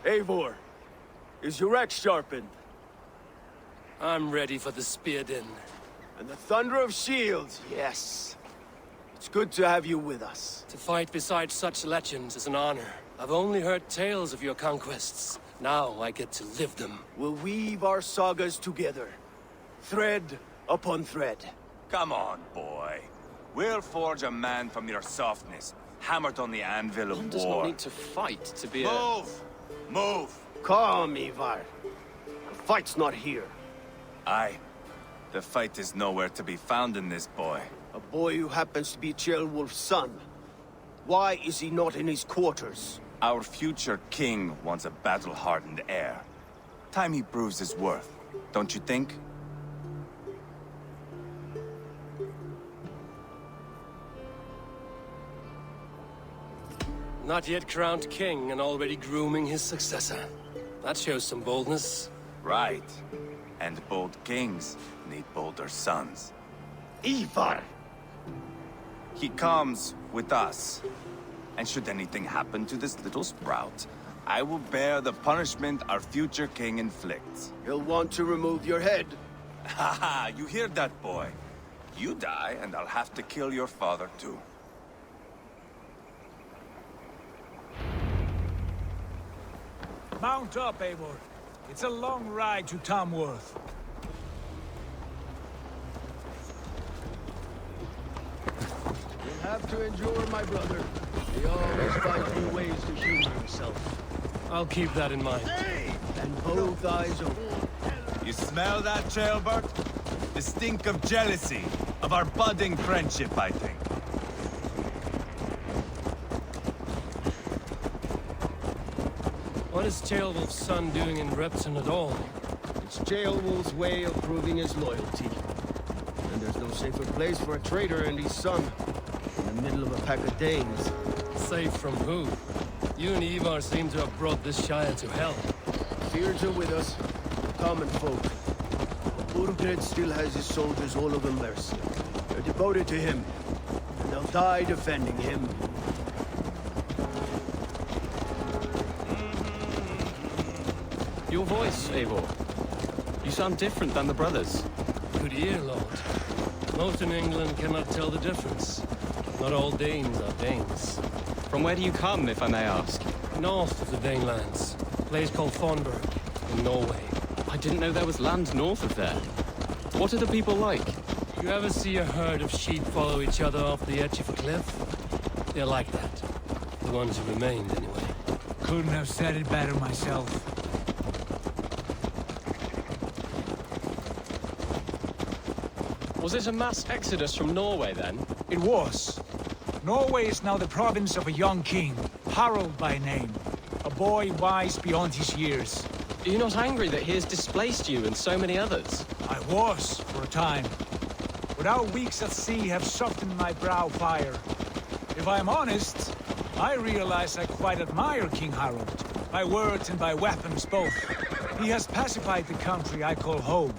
Eivor, is your axe sharpened? I'm ready for the spear din. And the thunder of shields, yes. It's good to have you with us. To fight beside such legends is an honor. I've only heard tales of your conquests. Now I get to live them. We'll weave our sagas together. Thread upon thread. Come on, boy. We'll forge a man from your softness, hammered on the anvil of One war. does not need to fight to be a... Move! Move! Calm, Eivor. The fight's not here. Aye. The fight is nowhere to be found in this boy. A boy who happens to be Ceolwulf's son. Why is he not in his quarters? Our future king wants a battle-hardened heir. Time he proves his worth, don't you think? Not yet crowned king and already grooming his successor. That shows some boldness. Right. And bold kings need bolder sons. Eivor! He comes with us. And should anything happen to this little sprout, I will bear the punishment our future king inflicts. He'll want to remove your head. Haha, you hear that, boy? You die, and I'll have to kill your father, too. Mount up, Eivor. It's a long ride to Tamworth. You'll have to endure, my brother. He always finds new ways to humor himself. I'll keep that in mind. And both eyes open. You smell that, Ceolbert? The stink of jealousy, of our budding friendship, I think. What is Ceolwulf's son doing in Repton at all? It's Ceolwulf's way of proving his loyalty. And there's no safer place for a traitor and his son. In the middle of a pack of Danes. Safe from who? You and Eivor seem to have brought this Shire to hell. Fears are with us, common folk. But Burgred still has his soldiers all over mercy. They're devoted to him, and they'll die defending him. Your voice, Eivor. You sound different than the brothers. Good ear, Lord. Most in England cannot tell the difference. Not all Danes are Danes. From where do you come, if I may ask? North of the Danelands. A place called Thornburg, in Norway. I didn't know there was land north of there. What are the people like? You ever see a herd of sheep follow each other off the edge of a cliff? They're like that. The ones who remained, anyway. Couldn't have said it better myself. Was it a mass exodus from Norway, then? It was. Norway is now the province of a young king, Harald by name. A boy wise beyond his years. Are you not angry that he has displaced you and so many others? I was, for a time. But our weeks at sea have softened my brow fire. If I am honest, I realize I quite admire King Harald. By words and by weapons both. He has pacified the country I call home.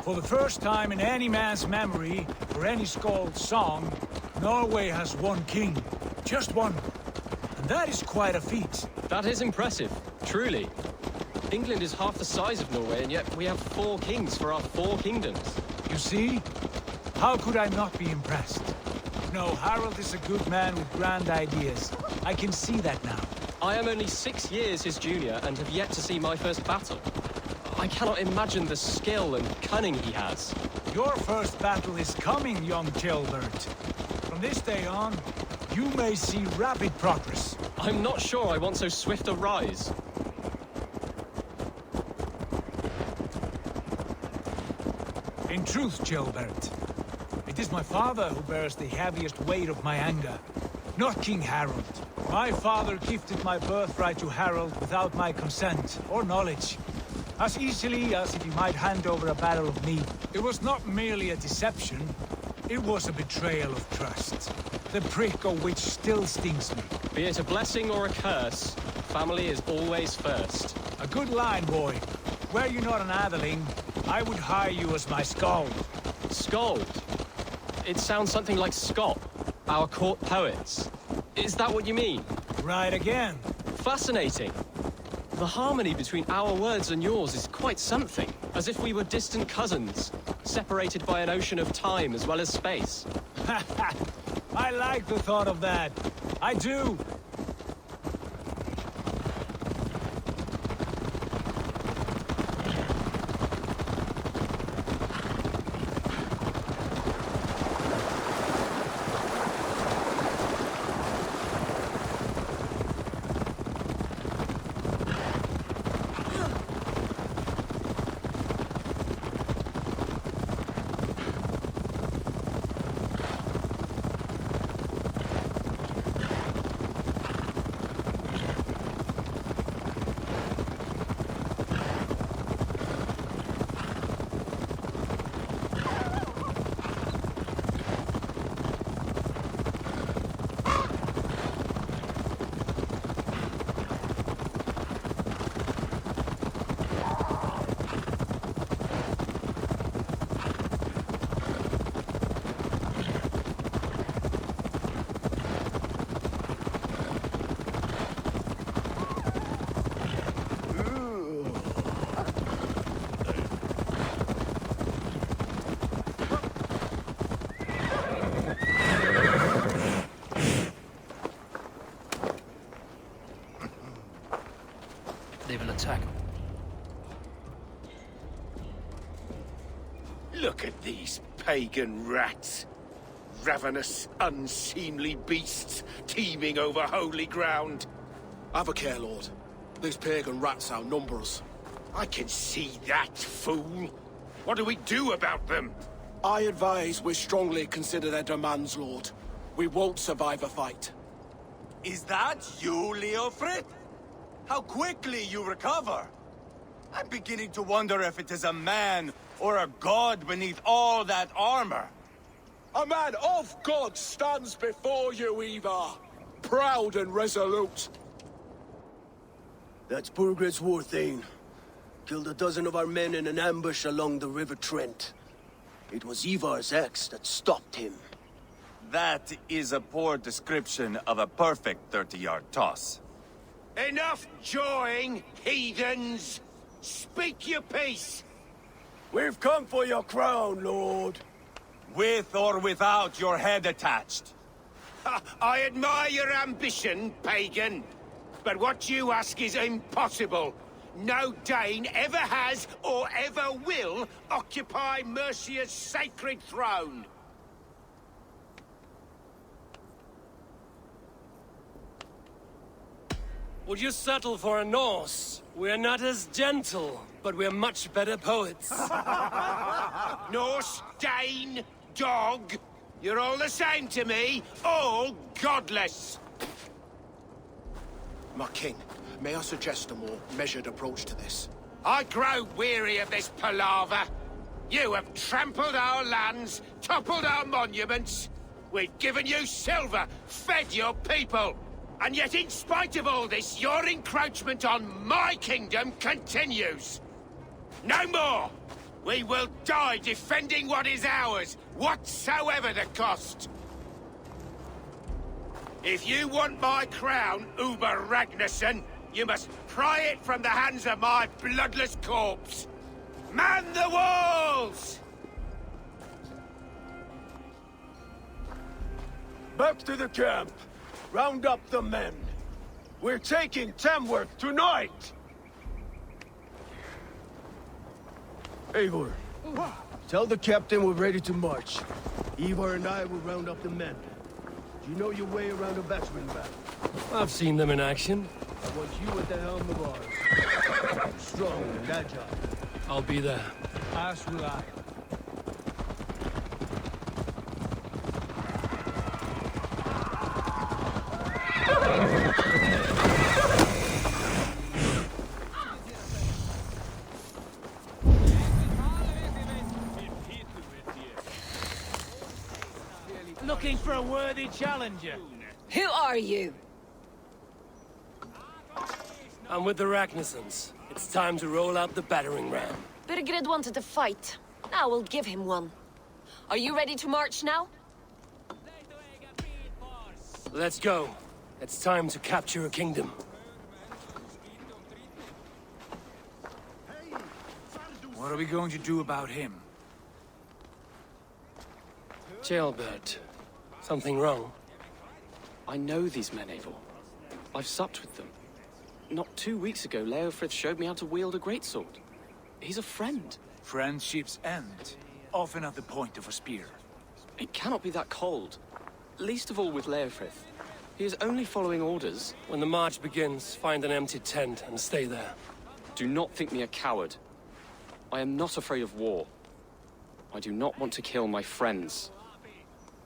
For the first time in any man's memory, or any skald's song, Norway has one king. Just one. And that is quite a feat. That is impressive, truly. England is half the size of Norway, and yet we have 4 kings for our 4 kingdoms. You see? How could I not be impressed? No, Harald is a good man with grand ideas. I can see that now. I am only 6 years his junior and have yet to see my first battle. I cannot imagine the skill and cunning he has. Your first battle is coming, young Ceolbert. From this day on, you may see rapid progress. I'm not sure I want so swift a rise. In truth, Ceolbert, it is my father who bears the heaviest weight of my anger, not King Harald. My father gifted my birthright to Harald without my consent or knowledge. As easily as if he might hand over a barrel of meat. It was not merely a deception, it was a betrayal of trust. The prick of which still stings me. Be it a blessing or a curse, family is always first. A good line, boy. Were you not an atheling, I would hire you as my skald. Skald? It sounds something like Scott, our court poets. Is that what you mean? Right again. Fascinating. The harmony between our words and yours is quite something. As if we were distant cousins, separated by an ocean of time as well as space. I like the thought of that. I do. They will attack. Look at these pagan rats. Ravenous, unseemly beasts teeming over holy ground. Have a care, Lord. These pagan rats outnumber us. I can see that, fool. What do we do about them? I advise we strongly consider their demands, Lord. We won't survive a fight. Is that you, Leofrid? How quickly you recover! I'm beginning to wonder if it is a man or a god beneath all that armor. A man of God stands before you, Eivor. Proud and resolute. That's Burgred's war thane. Killed a dozen of our men in an ambush along the River Trent. It was Eivor's axe that stopped him. That is a poor description of a perfect 30-yard toss. Enough jawing, heathens! Speak your piece! We've come for your crown, Lord. With or without your head attached. Ha, I admire your ambition, pagan. But what you ask is impossible. No Dane ever has or ever will occupy Mercia's sacred throne. Would you settle for a Norse? We're not as gentle, but we're much better poets. Norse, Dane, dog. You're all the same to me. All godless. My king, may I suggest a more measured approach to this? I grow weary of this palaver. You have trampled our lands, toppled our monuments. We've given you silver, fed your people. And yet, in spite of all this, your encroachment on my kingdom continues. No more! We will die defending what is ours, whatsoever the cost. If you want my crown, Uber Ragnarsson, you must pry it from the hands of my bloodless corpse. Man the walls! Back to the camp. Round up the men. We're taking Tamworth tonight! Eivor, tell the captain we're ready to march. Eivor and I will round up the men. Do you know your way around a battering ram? I've seen them in action. I want you at the helm of ours. Strong and agile. I'll be there. As will I. Looking for a worthy challenger. Who are you? I'm with the Ragnarssons. It's time to roll out the battering ram. Burgred wanted to fight. Now we'll give him one. Are you ready to march now? Let's go. It's time to capture a kingdom. What are we going to do about him? Jailbird. Something wrong? I know these men, Eivor. I've supped with them. Not 2 weeks ago, Leofrith showed me how to wield a greatsword. He's a friend. Friendships end, often at the point of a spear. It cannot be that cold. Least of all with Leofrith. He is only following orders. When the march begins, find an empty tent and stay there. Do not think me a coward. I am not afraid of war. I do not want to kill my friends.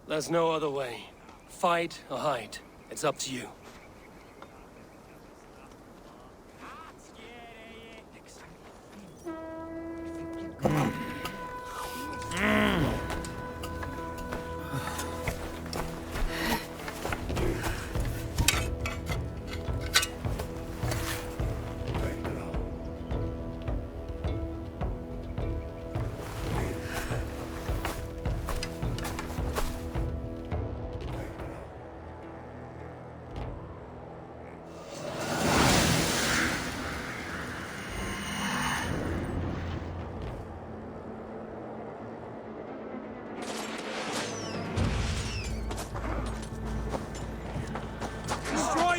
There's no other way. Fight or hide. It's up to you.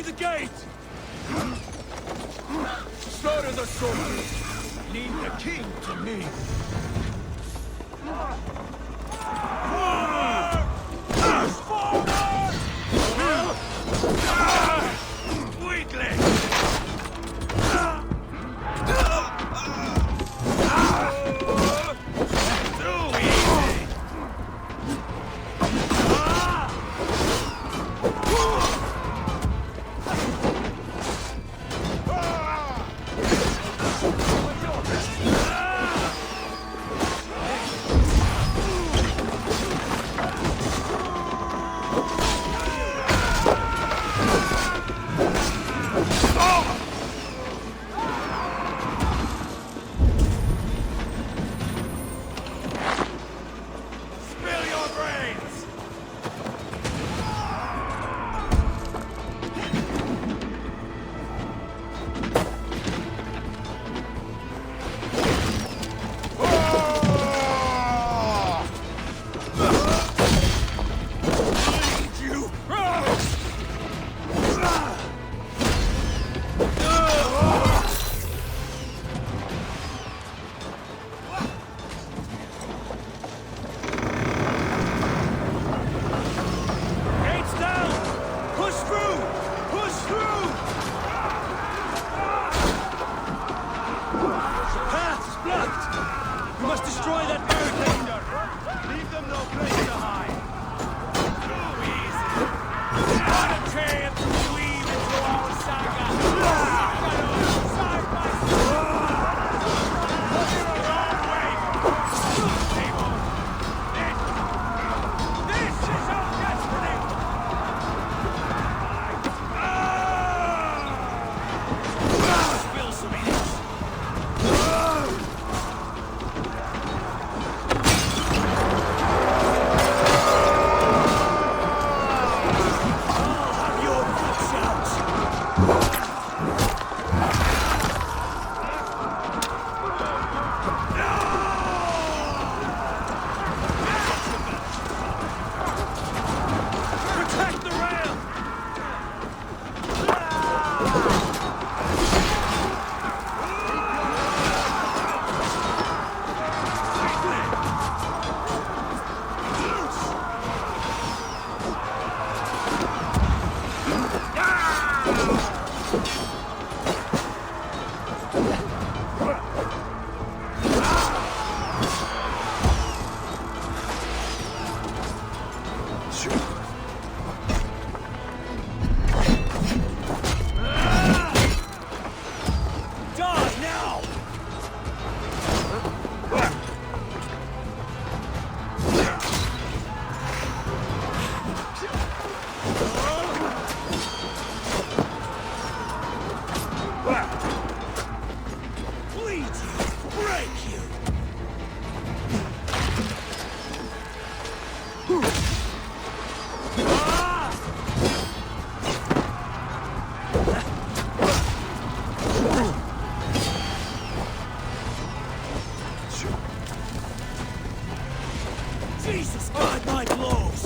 The gate! Slaughter the soldiers! Leave the king to me! Weakling! Too easy! Jesus, God, my blows!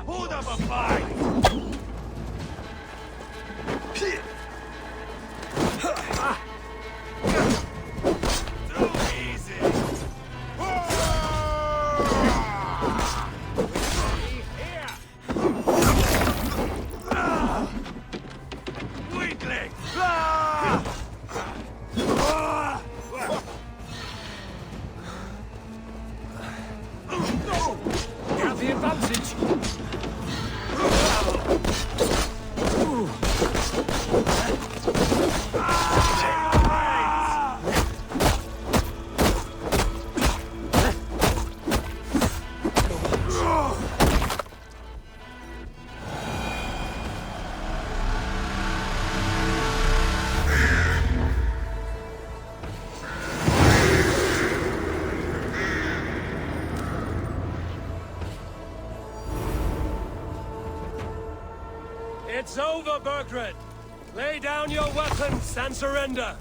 Hold up a fight! Too easy! Weakling! Have the advantage! It's over, Burgred! Lay down your weapons and surrender!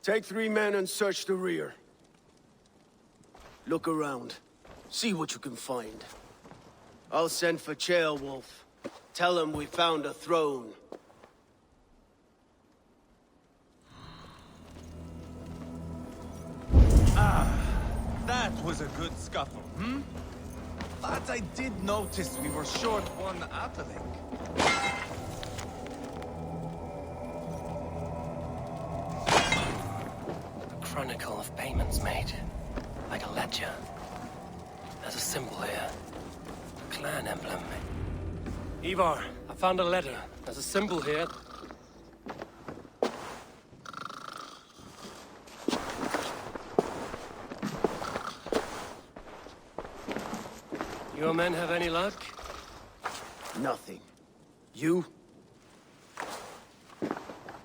Take 3 men and search the rear. Look around. See what you can find. I'll send for Ceolwulf. Tell him we found a throne. That was a good scuffle, hmm? But I did notice we were short one atheling. A chronicle of payments made. Like a ledger. There's a symbol here. A clan emblem. Eivor, I found a letter. There's a symbol here. Your men have any luck? Nothing. You?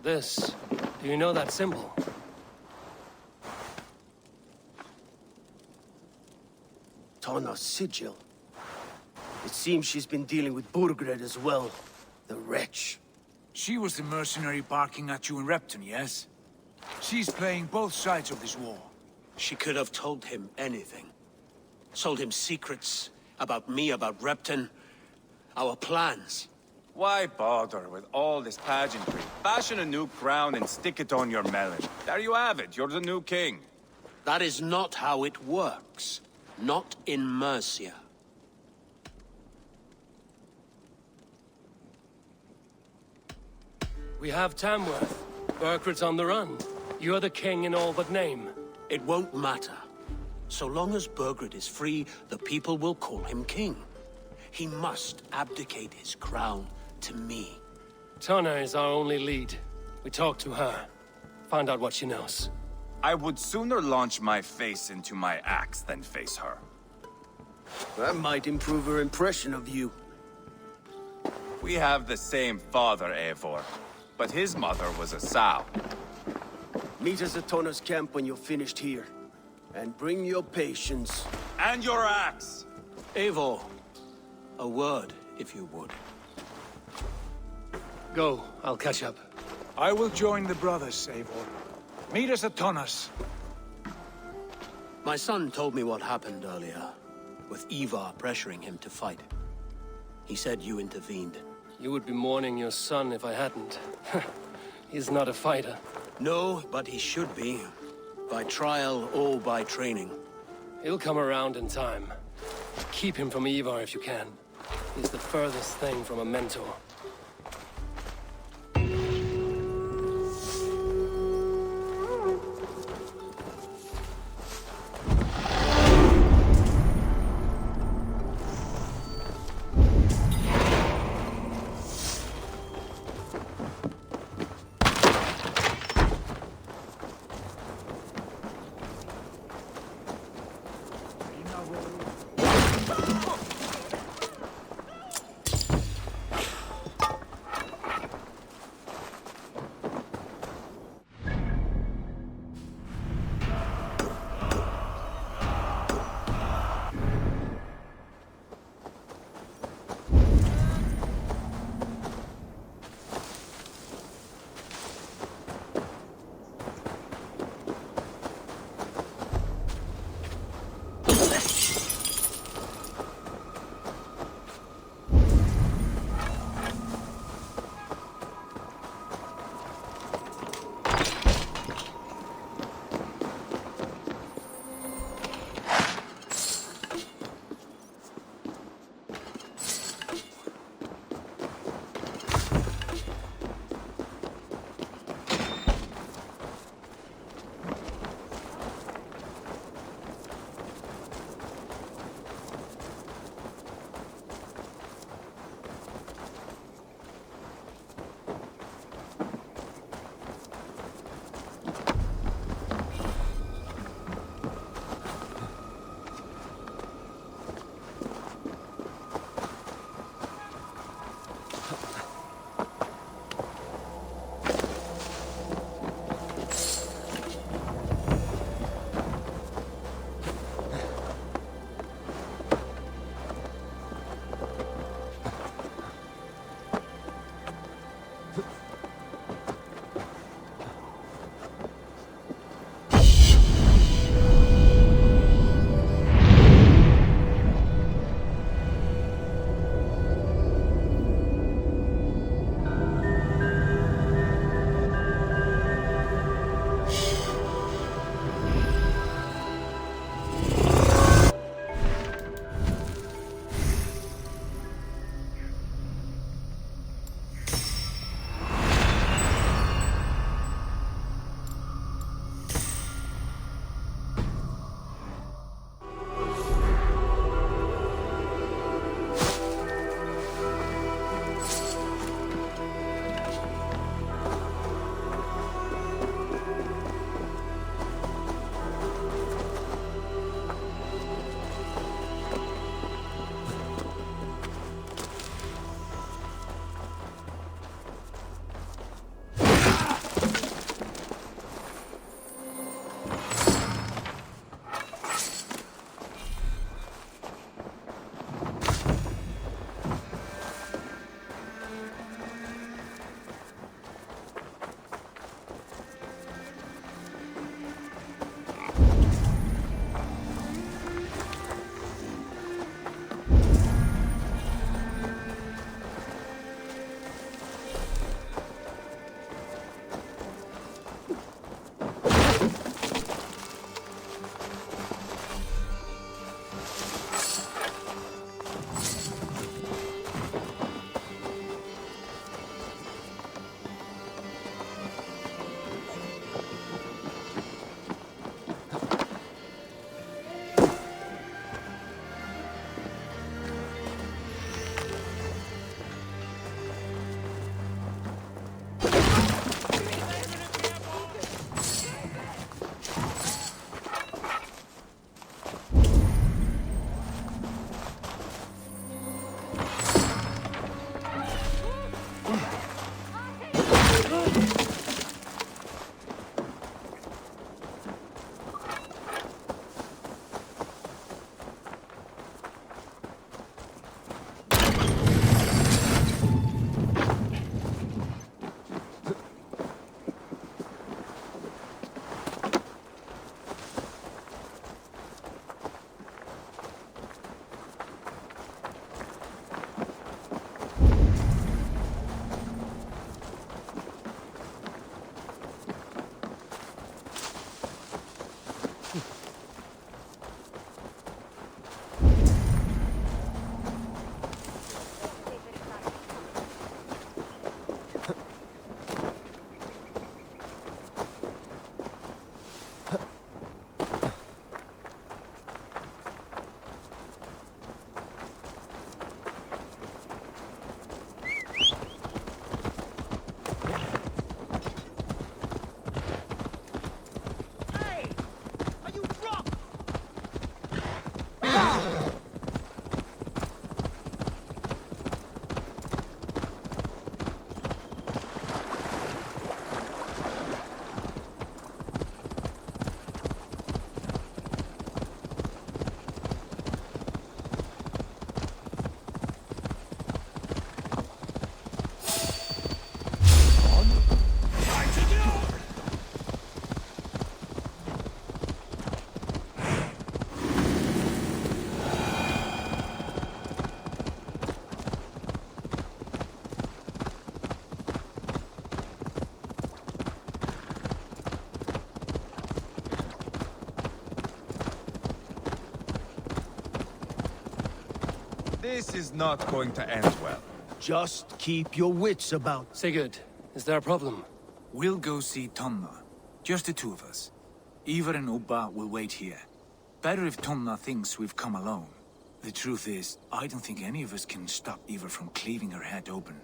This. Do you know that symbol? Tana's sigil. It seems she's been dealing with Burgred as well. The wretch. She was the mercenary barking at you in Repton, yes? She's playing both sides of this war. She could have told him anything. Sold him secrets about me, about Repton, our plans. Why bother with all this pageantry? Fashion a new crown and stick it on your melon. There you have it, you're the new king. That is not how it works. Not in Mercia. We have Tamworth. Burgred's on the run. You're the king in all but name. It won't matter. So long as Burgred is free, the people will call him king. He must abdicate his crown to me. Tana is our only lead. We talk to her. Find out what she knows. I would sooner launch my face into my axe than face her. That might improve her impression of you. We have the same father, Eivor, but his mother was a sow. Meet us at Tona's camp when you're finished here. And bring your patience. And your axe! Eivor, a word, if you would. Go, I'll catch up. I will join the brothers, Eivor. Meet us at Tona's. My son told me what happened earlier, with Eivor pressuring him to fight. He said you intervened. You would be mourning your son if I hadn't. He's not a fighter. No, but he should be. By trial or by training. He'll come around in time. Keep him from Eivor if you can. He's the furthest thing from a mentor. This is not going to end well. Just keep your wits about. Sigurd, is there a problem? We'll go see Tonna. Just the two of us. Eivor and Ubba will wait here. Better if Tonna thinks we've come alone. The truth is, I don't think any of us can stop Eivor from cleaving her head open.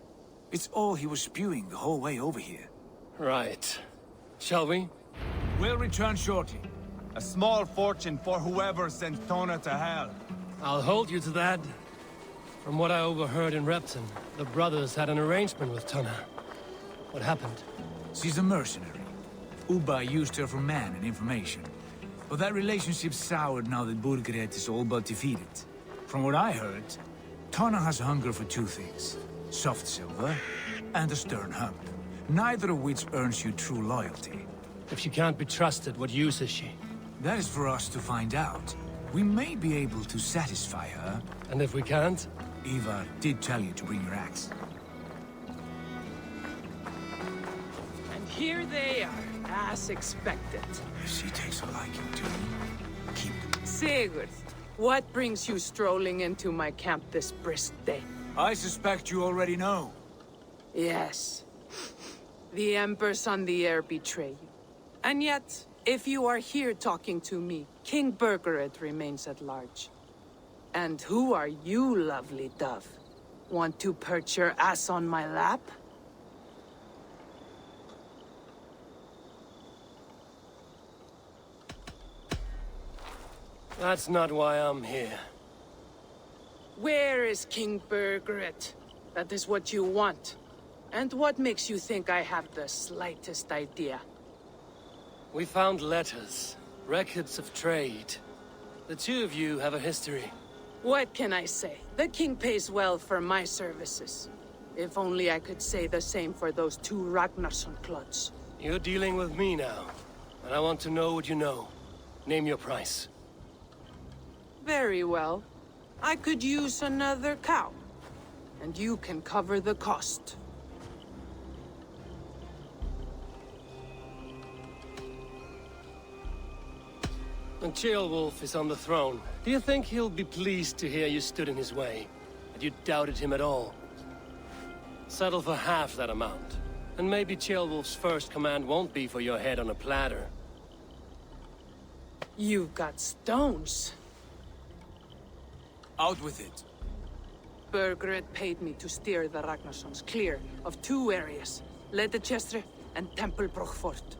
It's all he was spewing the whole way over here. Right. Shall we? We'll return shortly. A small fortune for whoever sent Tona to hell. I'll hold you to that. From what I overheard in Repton, the brothers had an arrangement with Tonna. What happened? She's a mercenary. Ubba used her for man and information. But that relationship soured now that Burgred is all but defeated. From what I heard, Tonna has hunger for two things. Soft silver and a stern hump. Neither of which earns you true loyalty. If she can't be trusted, what use is she? That is for us to find out. We may be able to satisfy her. And if we can't? Eivor did tell you to bring your axe. And here they are, as expected. She takes a liking to me. Keep... Sigurd, what brings you strolling into my camp this brisk day? I suspect you already know. Yes. The Embers on the air betray you. And yet, if you are here talking to me, King Burgred remains at large. And who are you, lovely dove? Want to perch your ass on my lap? That's not why I'm here. Where is King Burgred? That is what you want. And what makes you think I have the slightest idea? We found letters, records of trade. The two of you have a history. What can I say? The king pays well for my services. If only I could say the same for those two Ragnarsson clods. You're dealing with me now, and I want to know what you know. Name your price. Very well. I could use another cow. And you can cover the cost. When Ceolwulf is on the throne, do you think he'll be pleased to hear you stood in his way? That you doubted him at all? Settle for half that amount. And maybe Ceolwulf's first command won't be for your head on a platter. You've got stones. Out with it. Burgred paid me to steer the Ragnarssons clear of two areas. Leicester and Tempelbroch Fort.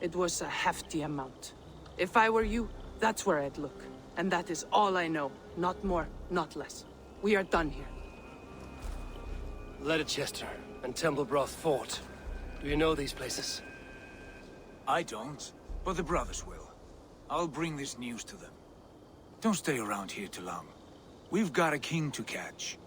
It was a hefty amount. If I were you, that's where I'd look. And that is all I know. Not more, not less. We are done here. Leicester and Tempelbroch Fort. Do you know these places? I don't, but the brothers will. I'll bring this news to them. Don't stay around here too long. We've got a king to catch.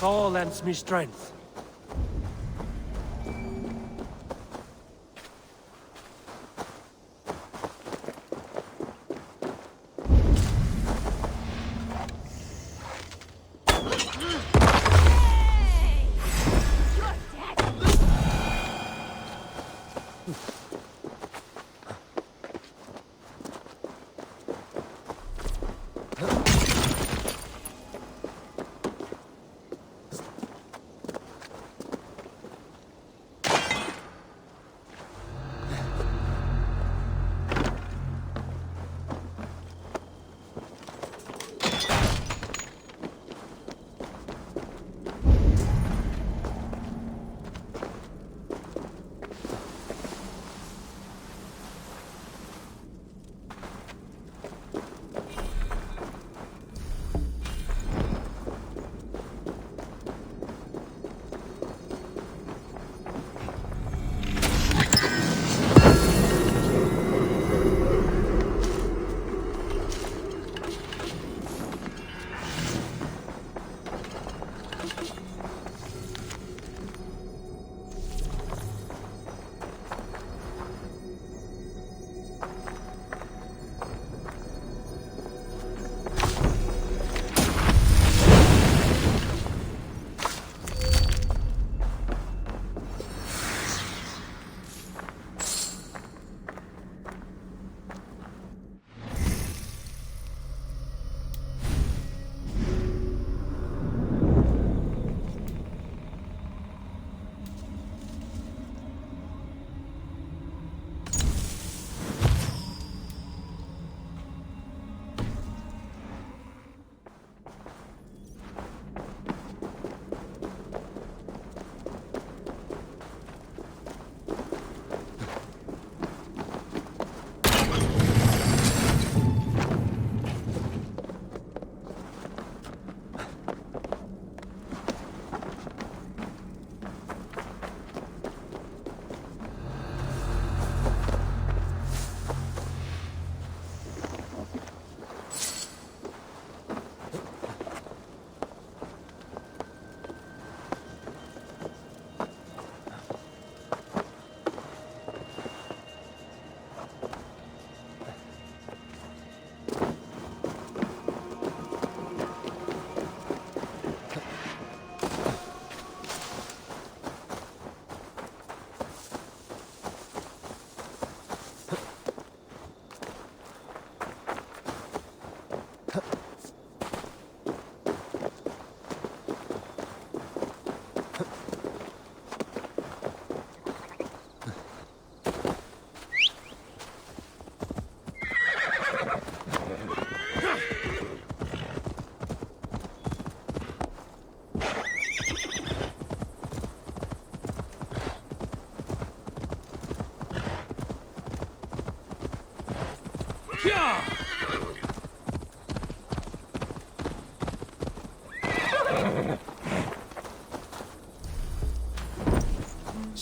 Thor lends me strength.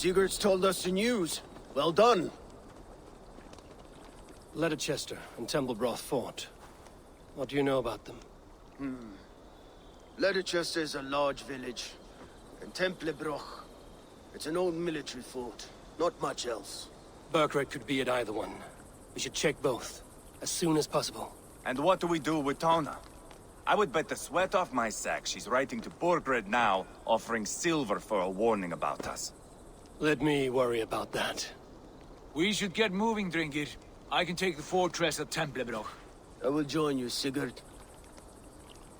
Sigurd's told us the news. Well done. Leicester and Templebroth fought. What do you know about them? Leicester is a large village. And Templebroch, it's an old military fort. Not much else. Burgred could be at either one. We should check both, as soon as possible. And what do we do with Tona? I would bet the sweat off my sack she's writing to Burgred now, offering silver for a warning about us. Let me worry about that. We should get moving, Dringir. I can take the fortress at Templebroch. I will join you, Sigurd.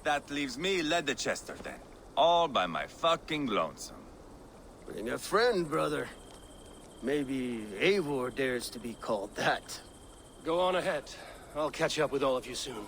That leaves me Leicester then. All by my fucking lonesome. Bring a friend, brother. Maybe Eivor dares to be called that. Go on ahead. I'll catch up with all of you soon.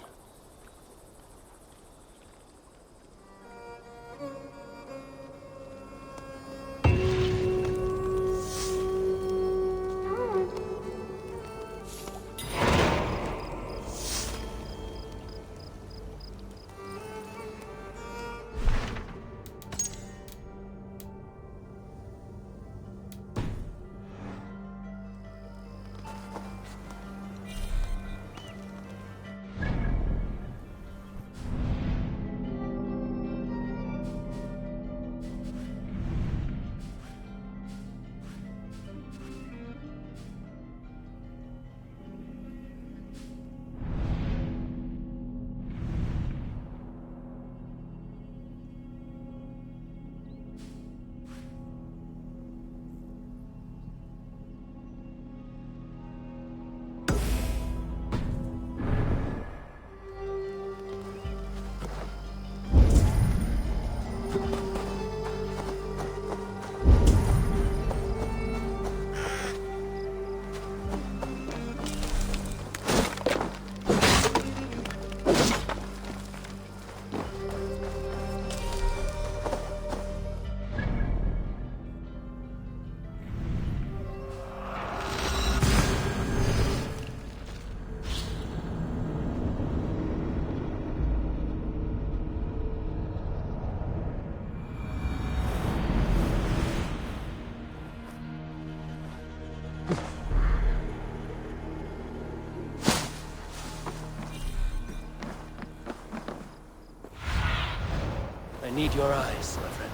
need your eyes, my friend.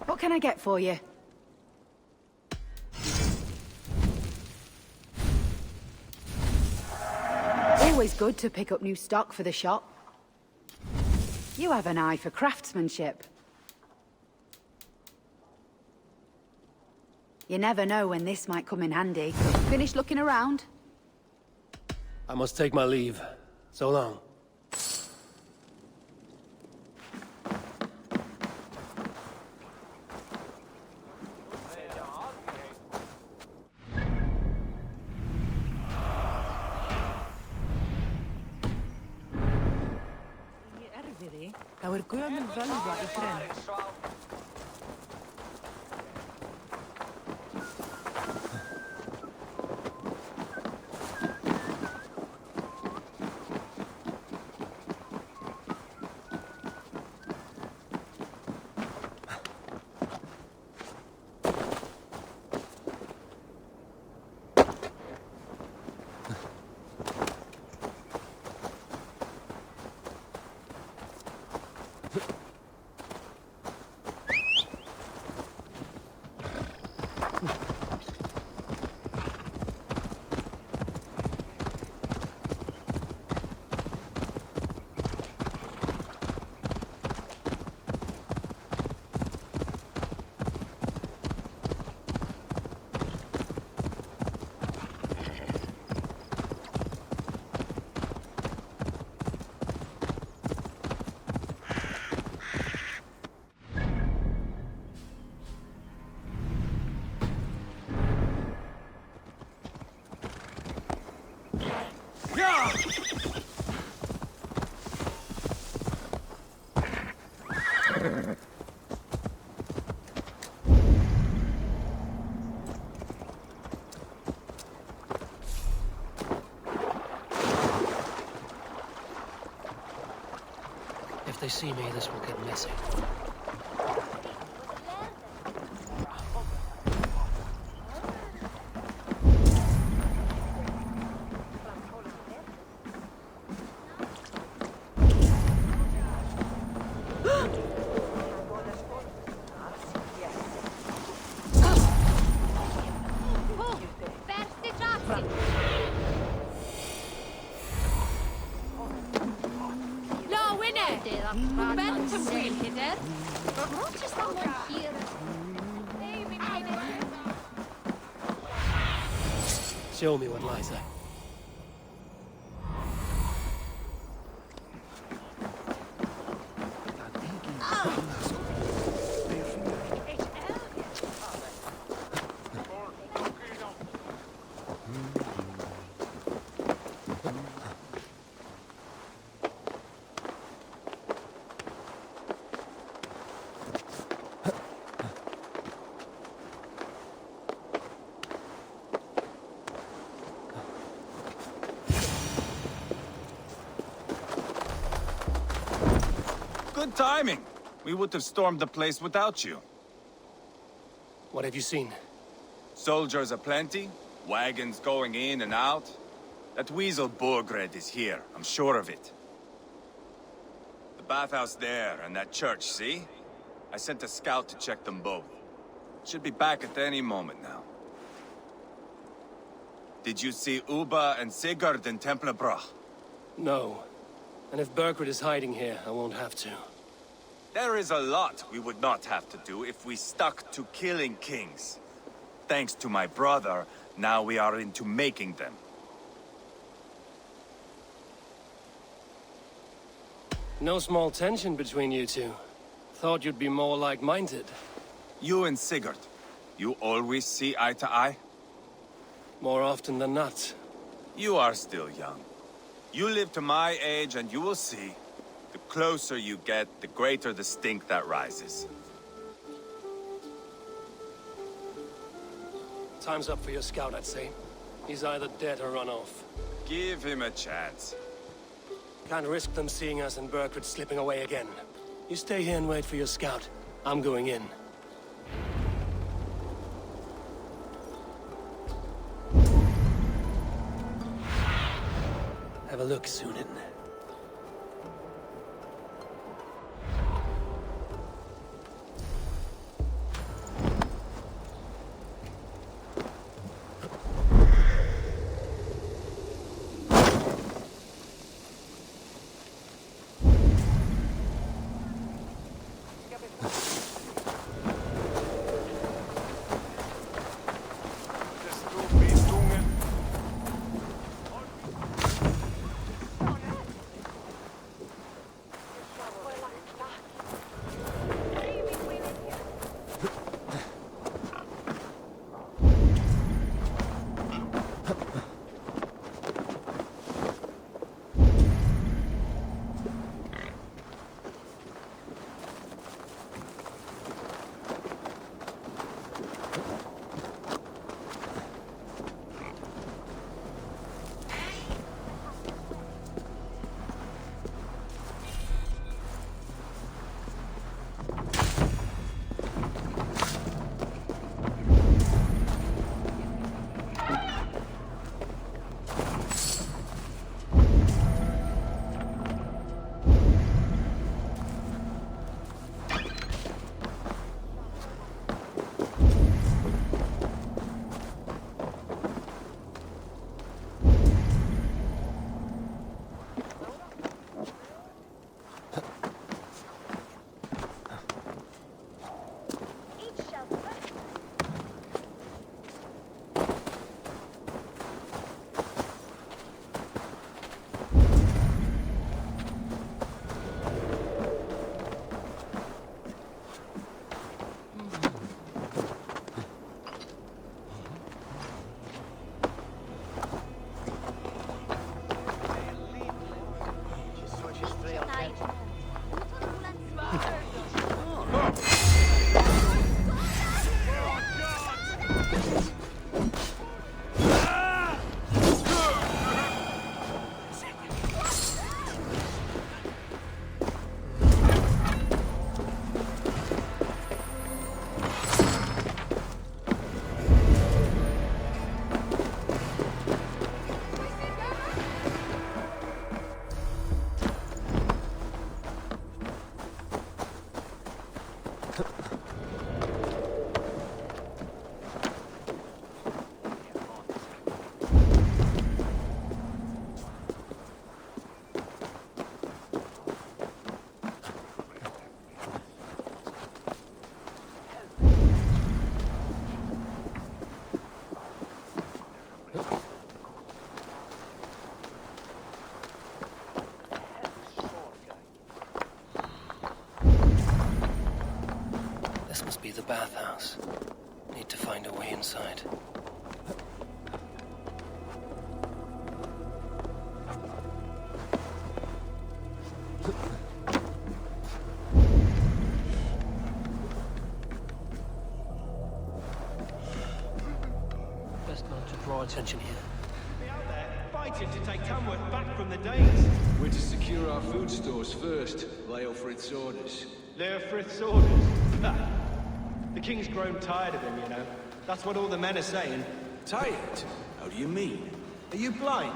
What can I get for you? Always good to pick up new stock for the shop. You have an eye for craftsmanship. You never know when this might come in handy. Finished looking around? I must take my leave. So long. Þá gömul völva í grenn. If they see me, this will get messy. Show me what lies there. Good timing. We would have stormed the place without you. What have you seen? Soldiers aplenty, wagons going in and out. That weasel Burgred is here, I'm sure of it. The bathhouse there and that church, see? I sent a scout to check them both. Should be back at any moment now. Did you see Uba and Sigurd in Templar? No. And if Burgred is hiding here, I won't have to. There is a lot we would not have to do if we stuck to killing kings. Thanks to my brother, now we are into making them. No small tension between you two. Thought you'd be more like-minded. You and Sigurd, you always see eye to eye? More often than not. You are still young. You live to my age and you will see. The closer you get, the greater the stink that rises. Time's up for your scout, I'd say. He's either dead or run off. Give him a chance. Can't risk them seeing us and Burgred slipping away again. You stay here and wait for your scout. I'm going in. Have a look, Sunan. Be the bathhouse. Need to find a way inside. Best not to draw attention here. Be out there, fighting to take Tamworth back from the Danes. We're to secure our food stores first. Leofrith's orders. Leofrith's orders? The king's grown tired of him, you know. That's what all the men are saying. Tired? How do you mean? Are you blind?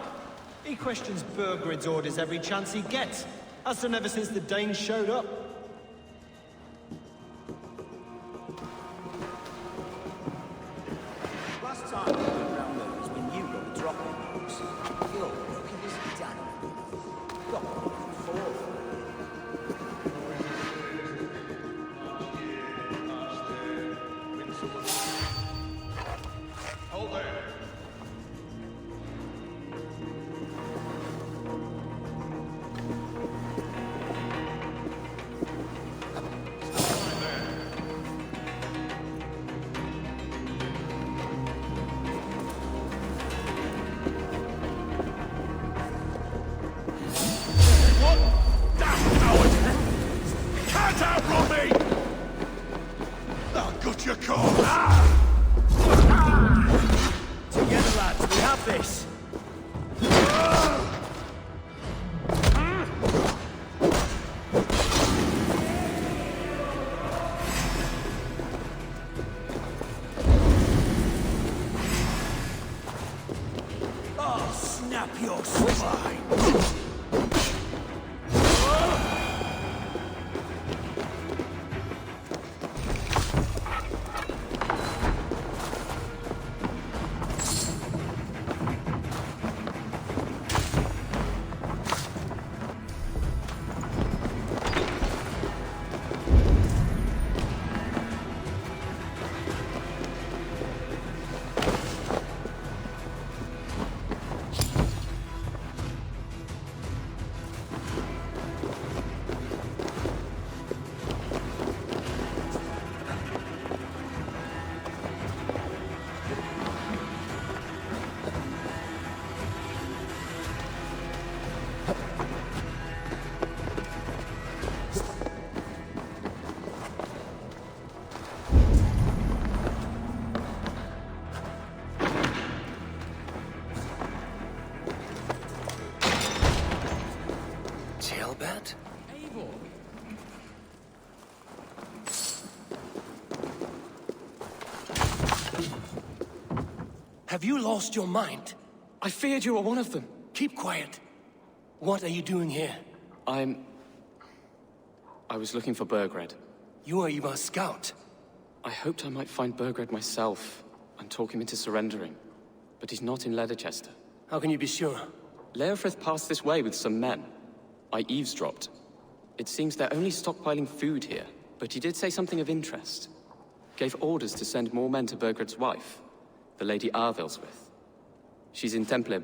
He questions Burgred's orders every chance he gets. Has done ever since the Danes showed up. Last time we went round there was when you got the drop in books. You're looking as down. Got one for. you call? Together, lads, we have this! I'll snap your spine! Eivor! Have you lost your mind? I feared you were one of them. Keep quiet. What are you doing here? I was looking for Burgred. You are Eivor's scout. I hoped I might find Burgred myself and talk him into surrendering. But he's not in Leicester. How can you be sure? Leofrith passed this way with some men. I eavesdropped. It seems they're only stockpiling food here, but he did say something of interest. Gave orders to send more men to Burgred's wife, the Lady Arvilswith. She's in Templar.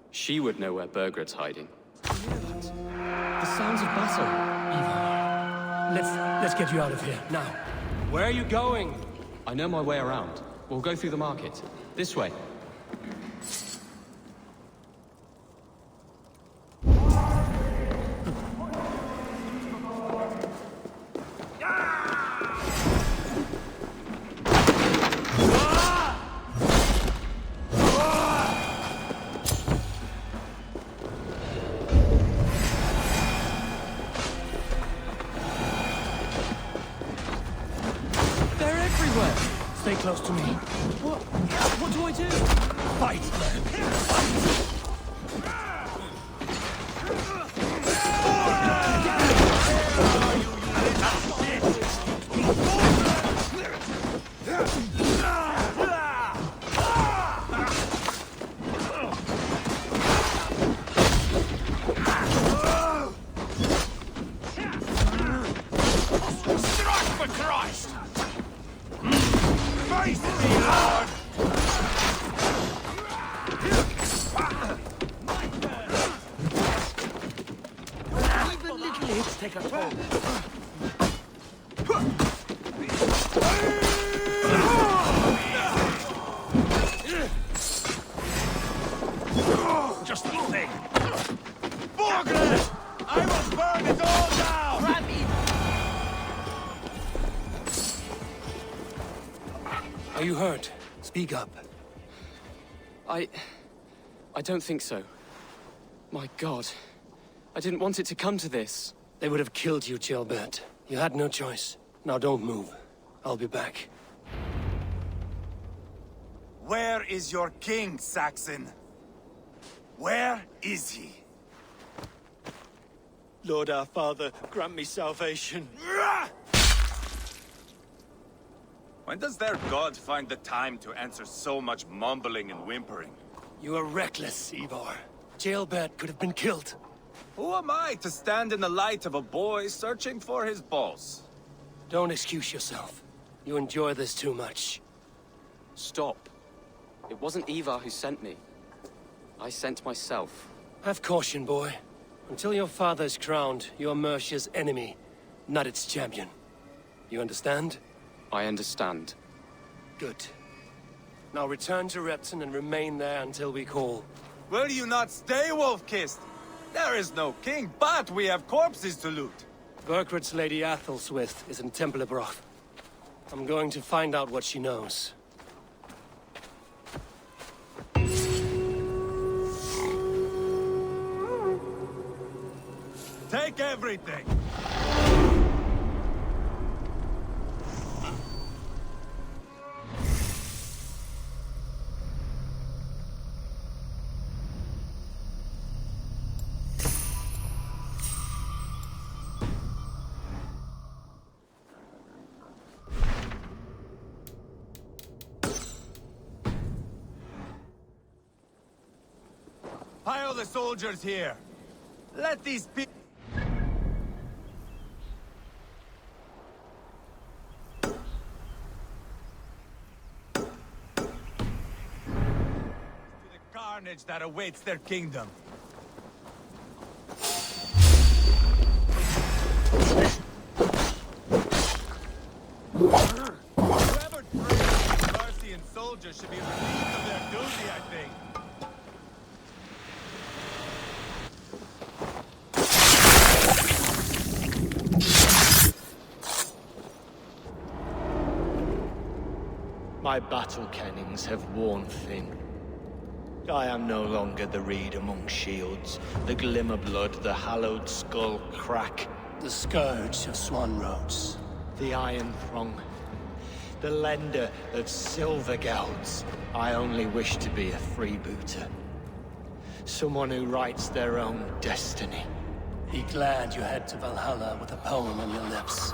She would know where Burgred's hiding. You hear that? The sounds of battle. Eivor, let's get you out of here, now. Where are you going? I know my way around. We'll go through the market. This way. Stay close to me. What do I do? Fight! Fight! Take a toll. Just moving. Burgred! I will burn it all down! Grab me! Are you hurt? Speak up. I don't think so. My God. I didn't want it to come to this. They would have killed you, Gilbert. You had no choice. Now don't move. I'll be back. Where is your king, Saxon? Where is he? Lord our Father, grant me salvation. When does their god find the time to answer so much mumbling and whimpering? You are reckless, Eivor. Gilbert could have been killed. Who am I to stand in the light of a boy searching for his balls? Don't excuse yourself. You enjoy this too much. Stop. It wasn't Eivor who sent me. I sent myself. Have caution, boy. Until your father is crowned, you are Mercia's enemy, not its champion. You understand? I understand. Good. Now return to Repton and remain there until we call. Will you not stay, Wolf-Kissed? There is no king, but we have corpses to loot. Burgred's Lady Athelstwith is in Templar. I'm going to find out what she knows. Take everything! Pile the soldiers here. Let these people... carnage that awaits their kingdom. Whoever trains Mercian soldiers should be relieved of their duty, I think. My battle kennings have worn thin. I am no longer the reed among shields, the glimmer blood, the hallowed skull crack. The scourge of Swan Roads. The iron throng. The lender of silver gelds. I only wish to be a freebooter. Someone who writes their own destiny. Be glad you head to Valhalla with a poem on your lips.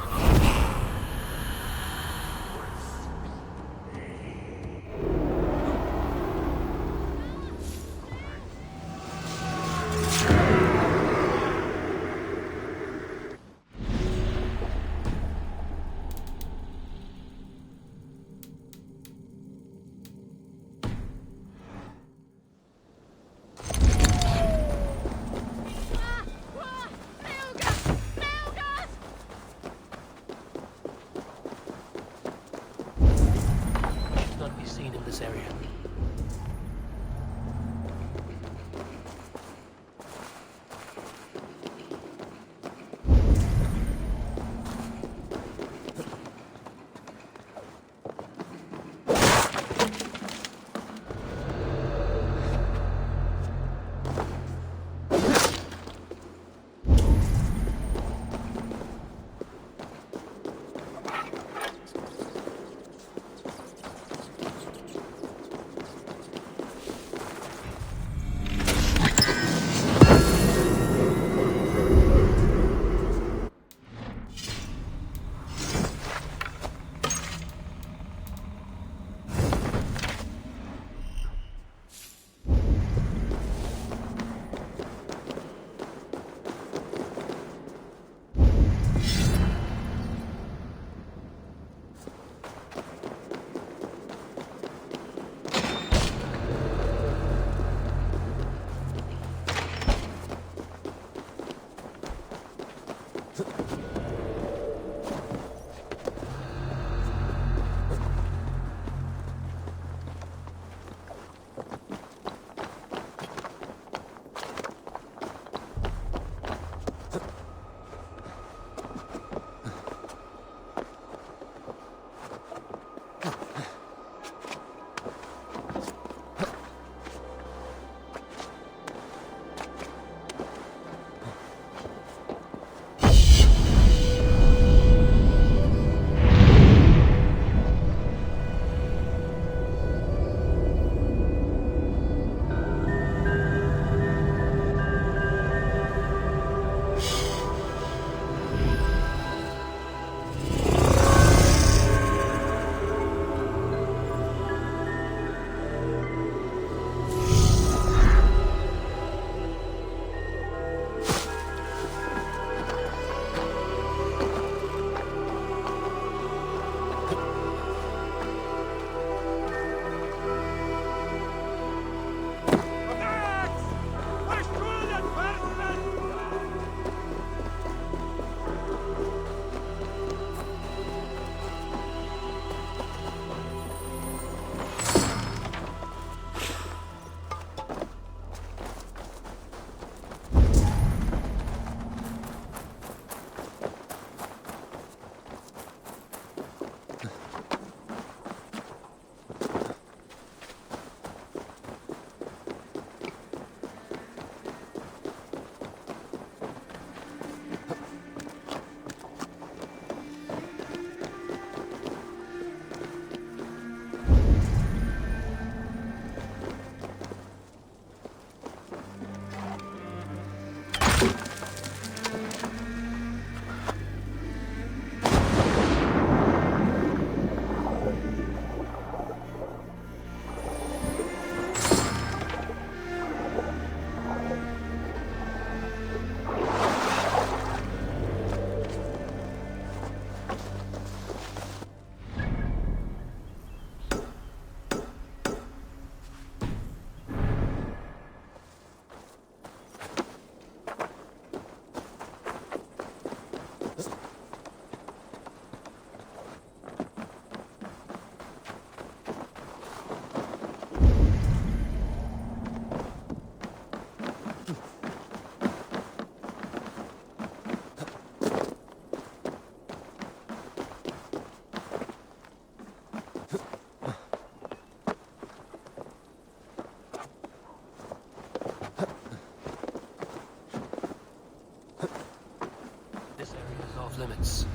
Limits.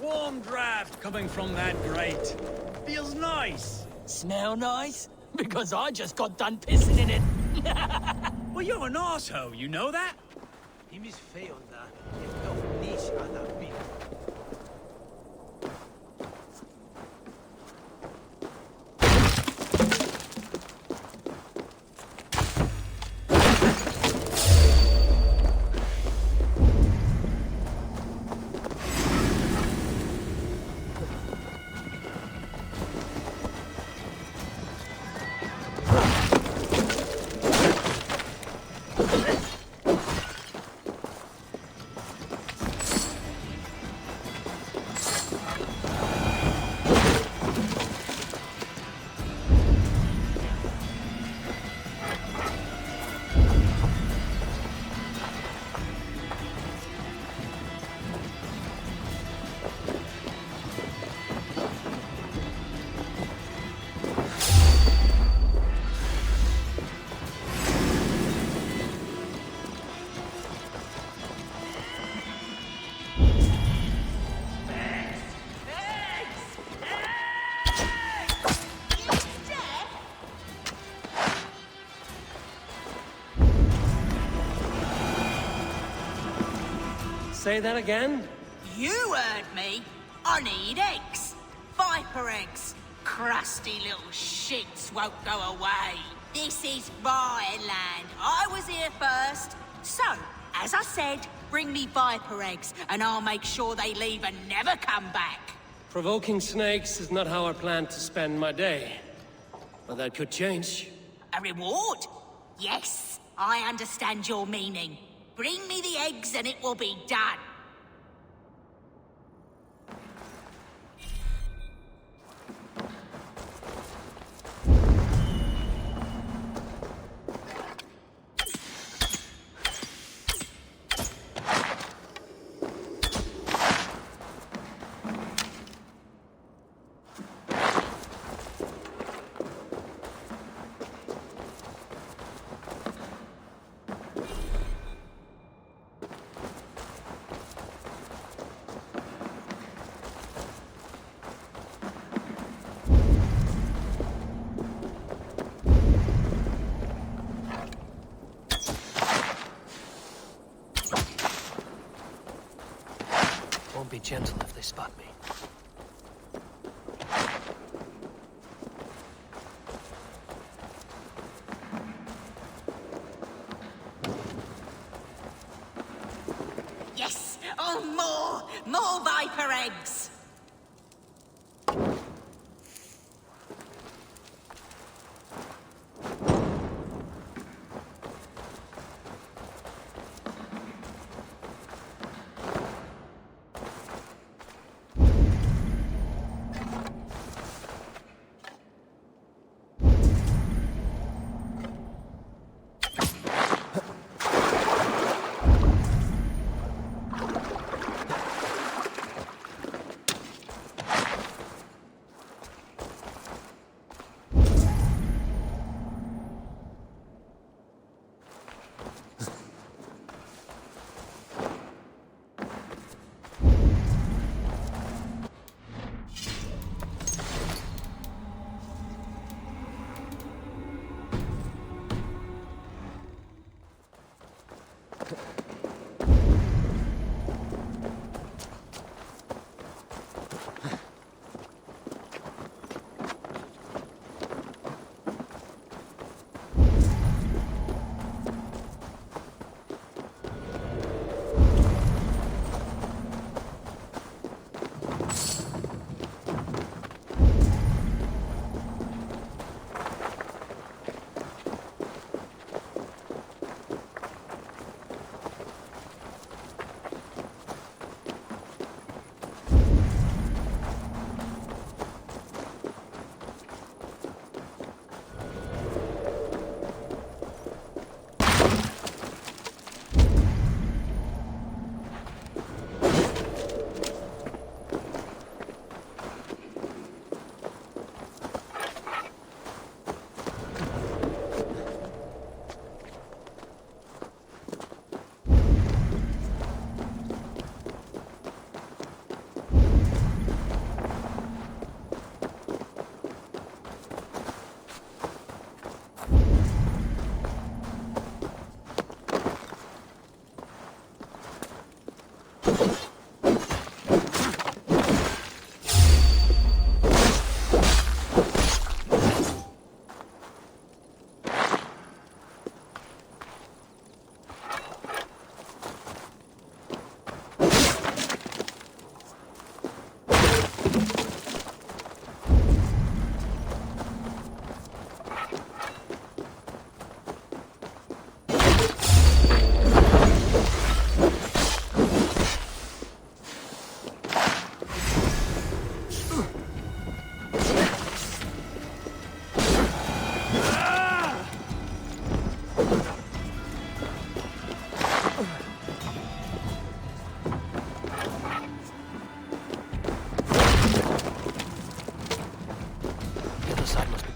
Warm draft coming from that grate. Feels nice. Smell nice? Because I just got done pissing in it. Well, you're an arsehole, you know that? He misfailed that. Say that again? You heard me. I need eggs. Viper eggs. Crusty little shits won't go away. This is my land. I was here first. So, as I said, bring me viper eggs, and I'll make sure they leave and never come back. Provoking snakes is not how I plan to spend my day. But that could change. A reward? Yes, I understand your meaning. Bring me the eggs and it will be done. Be gentle if they spot me. Yes! Oh, more! More viper eggs!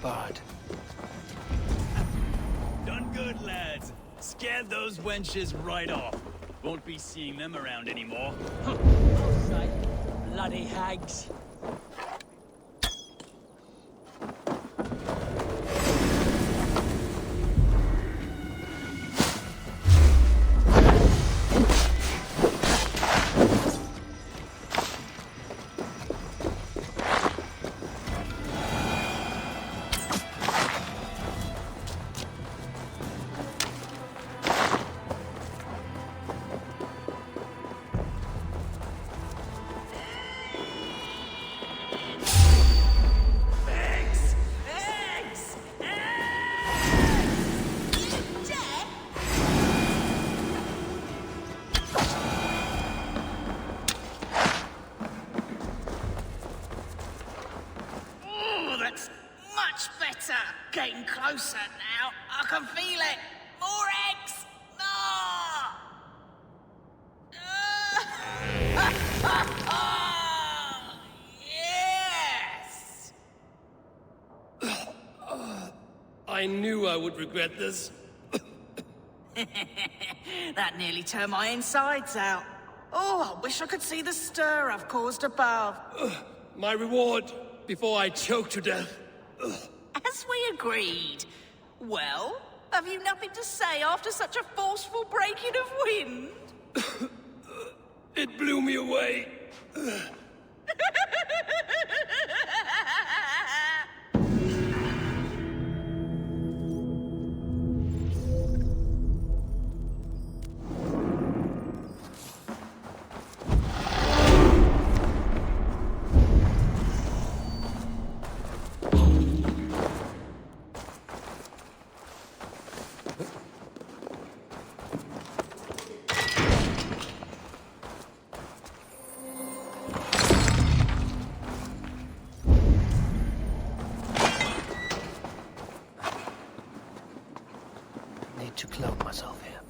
bard. Done good, lads. Scared those wenches right off. Won't be seeing them around anymore. Bloody hags. Getting closer now. I can feel it. More eggs. No! Yes! I knew I would regret this. That nearly turned my insides out. Oh, I wish I could see the stir I've caused above. My reward before I choke to death. As we agreed. Well, have you nothing to say after such a forceful breaking of wind? It blew me away. To cloak myself here.